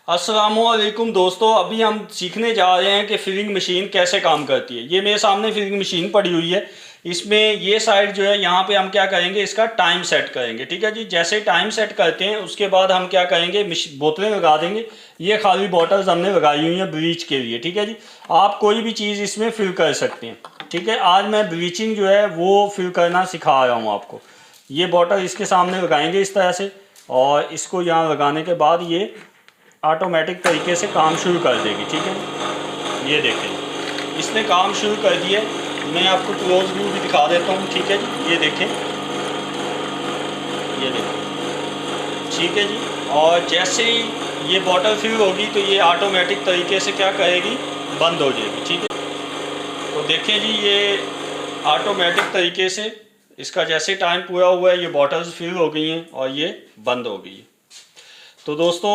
अस्सलामुअलैकुम दोस्तों, अभी हम सीखने जा रहे हैं कि फिलिंग मशीन कैसे काम करती है। ये मेरे सामने फिलिंग मशीन पड़ी हुई है। इसमें ये साइड जो है यहाँ पे हम क्या करेंगे, इसका टाइम सेट करेंगे। ठीक है जी। जैसे टाइम सेट करते हैं उसके बाद हम क्या करेंगे, बोतलें लगा देंगे। ये खाली बॉटल्स हमने लगाई हुई हैं ब्लीच के लिए। ठीक है जी। आप कोई भी चीज़ इसमें फिल कर सकते हैं। ठीक है। आज मैं ब्लीचिंग जो है वो फिल करना सिखा रहा हूँ आपको। ये बॉटल इसके सामने लगाएंगे इस तरह से, और इसको यहाँ लगाने के बाद ये ऑटोमेटिक तरीके से काम शुरू कर देगी। ठीक है। ये देखें, इसने काम शुरू कर दिया। मैं आपको क्लोज व्यू भी दिखा देता हूँ। ठीक है जी। ये देखें, ये देखें। ठीक है जी। और जैसे ही ये बॉटल फिल होगी तो ये ऑटोमेटिक तरीके से क्या करेगी, बंद हो जाएगी। ठीक है। तो देखें जी, ये ऑटोमेटिक तरीके से इसका जैसे टाइम पूरा हुआ है ये बॉटल्स फिल हो गई हैं और ये बंद हो गई है। तो दोस्तों,